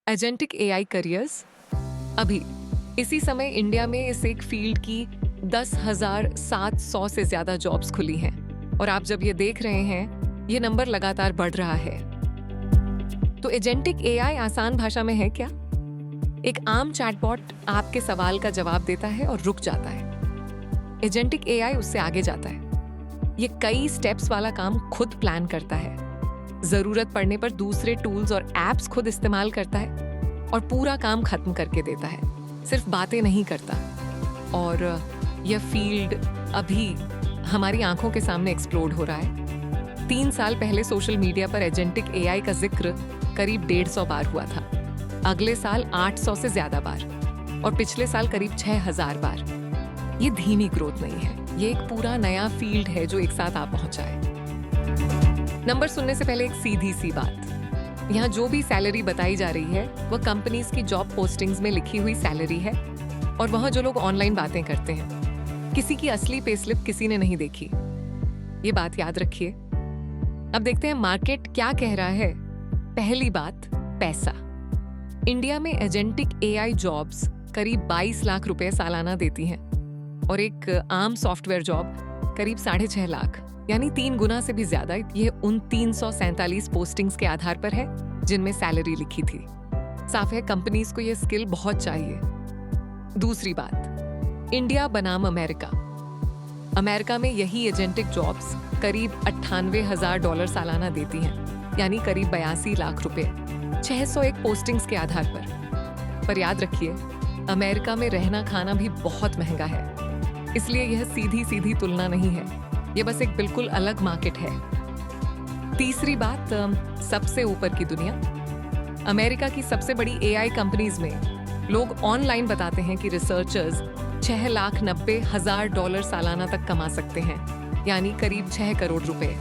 Agentic AI careers. अभी इसी समय इंडिया में इस एक फील्ड की 10,700 से ज्यादा जॉब्स खुली हैं और आप जब ये देख रहे हैं ये नंबर लगातार बढ़ रहा है। तो एजेंटिक एआई आसान भाषा में है क्या? एक आम चैटबॉट आपके सवाल का जवाब देता है और रुक जाता है। एजेंटिक एआई उससे आगे जाता है। ये कई स्टेप्स वाला काम खुद प्लान करता है, जरूरत पड़ने पर दूसरे टूल्स और एप्स खुद इस्तेमाल करता है और पूरा काम खत्म करके देता है, सिर्फ बातें नहीं करता। और यह फील्ड अभी हमारी आंखों के सामने एक्सप्लोड हो रहा है। 3 साल पहले सोशल मीडिया पर एजेंटिक एआई का जिक्र करीब 150 बार हुआ था, अगले साल 800 से ज्यादा बार और पिछले साल करीब 6000 बार। ये धीमी ग्रोथ नहीं है, ये एक पूरा नया फील्ड है जो एक साथ आ पहुंचा है। नंबर सुनने से पहले एक सीधी सी बात, यहाँ जो भी सैलरी बताई जा रही है वह कंपनीज की जॉब पोस्टिंग्स में लिखी हुई सैलरी है और वहाँ जो लोग ऑनलाइन बातें करते हैं, किसी की असली पे स्लिप किसी ने नहीं देखी। ये बात याद रखिए। अब देखते हैं मार्केट क्या कह रहा है। पहली बात, पैसा। इंडिया में एजेंटिक एआई जॉब्स करीब 22 लाख रुपए सालाना देती हैं और एक आम सॉफ्टवेयर जॉब करीब 6.5 लाख, यानी 3 गुना से भी ज्यादा। ये उन 347 पोस्टिंग्स के आधार पर है जिनमें सैलरी लिखी थी। साफ है कंपनीज को ये स्किल बहुत चाहिए। दूसरी बात, इंडिया बनाम अमेरिका। अमेरिका में यही एजेंटिक जॉब्स करीब $98,000 सालाना देती हैं, यानी करीब 82 लाख रुपए, 601 पोस्टिंग्स के आधार पर याद रखिए, अमेरिका में रहना खाना भी बहुत महंगा है, इसलिए यह सीधी सीधी तुलना नहीं है, यह बस एक बिल्कुल अलग मार्केट है। तीसरी बात, सबसे ऊपर की दुनिया। अमेरिका की सबसे बड़ी एआई कंपनीज में लोग ऑनलाइन बताते हैं कि रिसर्चर्स $690,000 सालाना तक कमा सकते हैं, यानी करीब 6 करोड़ रुपए।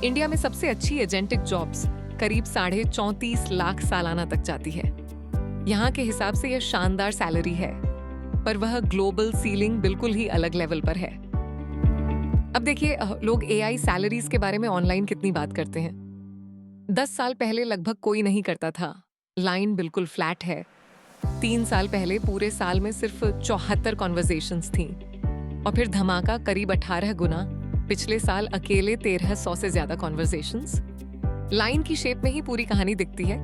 इंडिया में सबसे अच्छी एजेंटिक जॉब्स करीब 34.5 लाख सालाना तक जाती है। यहाँ के हिसाब से यह शानदार सैलरी है, पर वह ग्लोबल सीलिंग बिल्कुल ही अलग लेवल पर है। अब देखिए, लोग एआई सैलरीज के बारे में ऑनलाइन कितनी बात करते हैं। 10 साल पहले लगभग कोई नहीं करता था, लाइन बिल्कुल फ्लैट है। 3 साल पहले पूरे साल में सिर्फ 74 कॉन्वर्सेशंस थीं और फिर धमाका करीब 18 गुना, पिछले साल अकेले 1300 से ज्यादा कॉन्वर्सेशंस। लाइन की शेप में ही पूरी कहानी दिखती है।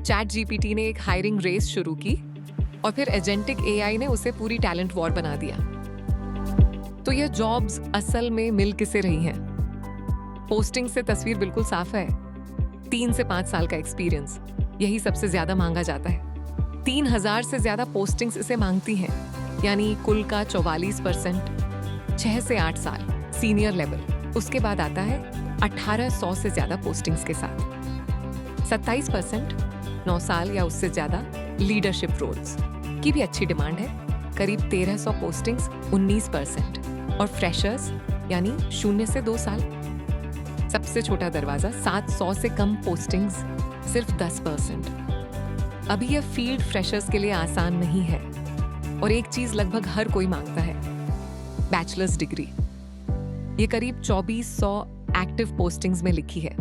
चैट जीपीटी ने एक हायरिंग रेस शुरू की और फिर एजेंटिक एआई ने उसे पूरी टैलेंट वॉर बना दिया। तो यह जॉब्स असल में मिल किसे रही हैं? पोस्टिंग से तस्वीर बिल्कुल साफ है। 3 से 5 साल का एक्सपीरियंस, यही सबसे ज्यादा मांगा जाता है। 3000 से ज्यादा पोस्टिंग्स इसे मांगती हैं, यानी कुल का 44%। 6 से 8 साल सीनियर लेवल, उसके बाद आता है 1800 से ज्यादा पोस्टिंग्स के साथ। 27% 9 साल या उससे ज्यादा लीडरशिप रोल्स की भी अच्छी डिमांड है, करीब 1300 पोस्टिंग्स 19%। और फ्रेशर्स यानी 0 से 2 साल, सबसे छोटा दरवाजा 700 से कम पोस्टिंग्स, सिर्फ 10%। अभी यह फील्ड फ्रेशर्स के लिए आसान नहीं है और एक चीज लगभग हर कोई मांगता है, बैचलर्स डिग्री। ये करीब 2400 एक्टिव पोस्टिंग्स में लिखी है,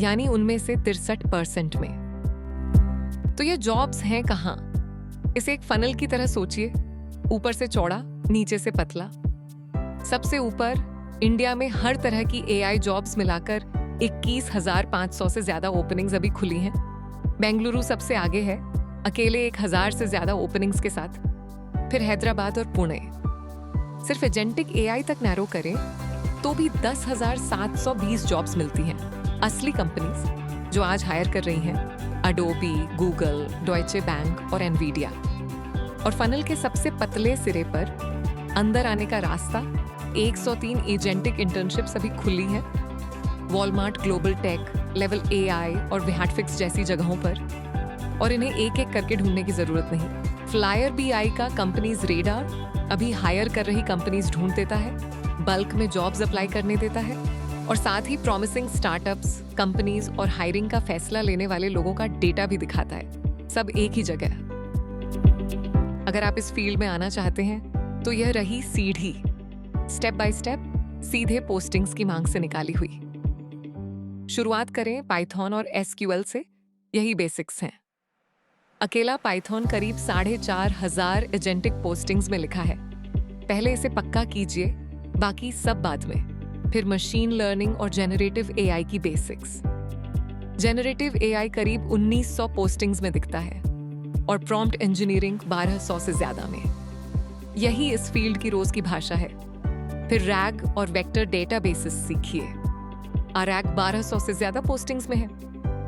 यानी उनमें से 63% में। तो ये जॉब्स हैं कहाँ? इसे एक फनल की तरह सोचिए, ऊपर से चौड़ा, नीचे से पतला। सबसे ऊपर इंडिया में हर तरह की एआई जॉब्स मिलाकर 21,500 से ज्यादा ओपनिंग्स अभी खुली हैं। बेंगलुरु सबसे आगे है, अकेले 1000 से ज्यादा ओपनिंग्स के साथ। फिर हैदराबाद और पुणे। सिर्फ एजेंटिक एआई तक नैरो करें तो भी 10,720 जॉब्स मिलती हैं। असली कंपनीज जो आज हायर कर रही हैं, अडोबी, गूगल, डॉयचे बैंक और एनवीडिया। और फनल के सबसे पतले सिरे पर अंदर आने का रास्ता 103 एजेंटिक इंटर्नशिप्स अभी खुली हैं, Walmart, global tech, level AI और विहाटफिक्स जैसी जगहों पर। और इन्हें एक एक करके ढूंढने की जरूरत नहीं। फ्लायर बीआई का कंपनीज रेडार अभी हायर कर रही कंपनीज ढूंढ देता है, बल्क में जॉब्स अप्लाई करने देता है और साथ ही प्रॉमिसिंग स्टार्टअप्स, कंपनीज और हायरिंग का फैसला लेने वाले लोगों का डेटा भी दिखाता है, सब एक ही जगह। अगर आप इस फील्ड में आना चाहते हैं तो यह रही सीढ़ी, स्टेप बाय स्टेप सीधे पोस्टिंग्स की मांग से निकाली हुई। शुरुआत करें पाइथन और एसक्यूएल से, यही बेसिक्स हैं। अकेला पाइथन करीब 4,500 एजेंटिक पोस्टिंग्स में लिखा है। पहले इसे पक्का कीजिए, बाकी सब बाद में। फिर मशीन लर्निंग और जेनरेटिव एआई की बेसिक्स। जेनरेटिव एआई करीब 1900 पोस्टिंग्स में दिखता है और प्रॉम्प्ट इंजीनियरिंग 1200 से ज्यादा में। यही इस फील्ड की रोज की भाषा है। फिर रैग और वेक्टर डेटाबेसेस सीखिए। रैग 1200 से ज्यादा पोस्टिंग्स में है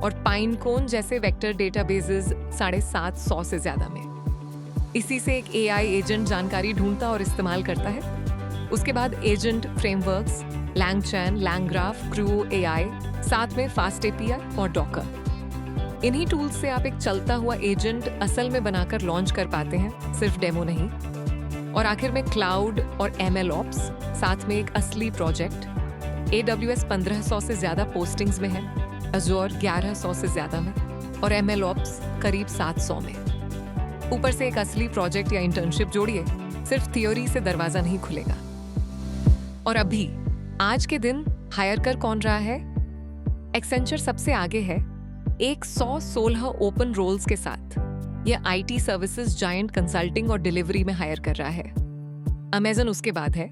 और पाइनकोन जैसे वेक्टर डेटाबेसेस 750 से ज्यादा में। इसी से एक एआई एजेंट जानकारी ढूंढता और इस्तेमाल करता है। उसके बाद agent frameworks, LangChain, LangGraph, CrewAI, साथ में फास्ट एपीआई और डॉकर। इन्हीं टूल्स से आप एक चलता हुआ एजेंट असल में बनाकर लॉन्च कर पाते हैं, सिर्फ डेमो नहीं। और आखिर में क्लाउड और एमएल ऑप्स, साथ में एक असली प्रोजेक्ट। AWS 1500 से ज्यादा पोस्टिंग्स में है, अजोर 1100 से ज्यादा में और एमएल ऑप्स करीब 700 में। ऊपर से एक असली प्रोजेक्ट या इंटर्नशिप जोड़िए, सिर्फ थ्योरी से दरवाजा नहीं खुलेगा। और अभी आज के दिन हायर कर कौन रहा है? एक्सेंचर सबसे आगे है 116 ओपन रोल्स के साथ। यह आईटी सर्विसेज जायंट कंसल्टिंग और डिलीवरी में हायर कर रहा है। अमेजन उसके बाद है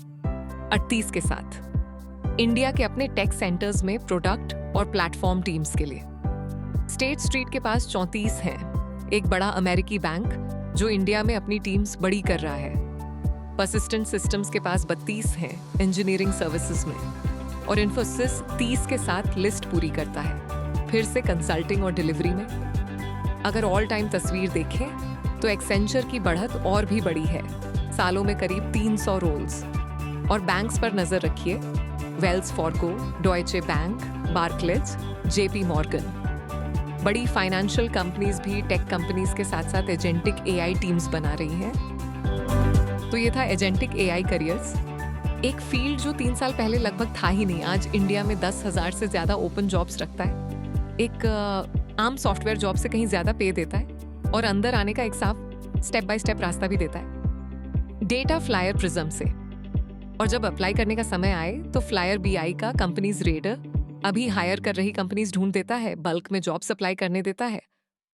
38 के साथ। इंडिया के अपने टेक सेंटर्स में प्रोडक्ट और प्लेटफॉर्म टीम्स के लिए। स्टेट स्ट्रीट के पास 34 हैं, एक बड़ा अमेरिकी बैंक जो इंडिया में अपनी टीम्स बड़ी कर रहा है। परसिस्टेंट सिस्टम्स के पास 32 हैं इंजीनियरिंग सर्विसेज में। और इन्फोसिस 30 के साथ लिस्ट पूरी करता है, फिर से कंसल्टिंग और डिलीवरी में। अगर ऑल टाइम तस्वीर देखें तो एक्सेंचर की बढ़त और भी बड़ी है, सालों में करीब 300 रोल्स। और बैंक्स पर नजर रखिए, Wells Fargo, Deutsche bank, Barclays, JP Morgan. बड़ी फाइनेंशियल कंपनीज भी टेक कंपनीज के साथ साथ एजेंटिक एआई टीम्स बना रही हैं। तो ये था एजेंटिक एआई करियर्स, एक फील्ड जो 3 साल पहले लगभग था ही नहीं। आज इंडिया में 10,000 से ज्यादा ओपन जॉब्स रखता है। एक आम सॉफ्टवेयर जॉब से कहीं ज्यादा पे देता है और अंदर आने का एक साफ स्टेप बाय स्टेप रास्ता भी देता है। डेटा फ्लायर प्रिज्म से। और जब अप्लाई करने का समय आए तो फ्लायर बीआई का कंपनीज रेडर अभी हायर कर रही कंपनीज ढूंढ देता है, बल्क में जॉब सप्लाई करने देता है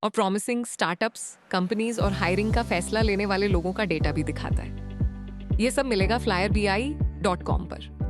और प्रॉमिसिंग स्टार्टअप्स, कंपनीज और हायरिंग का फैसला लेने वाले लोगों का डेटा भी दिखाता है। ये सब मिलेगा flyerbi.com पर।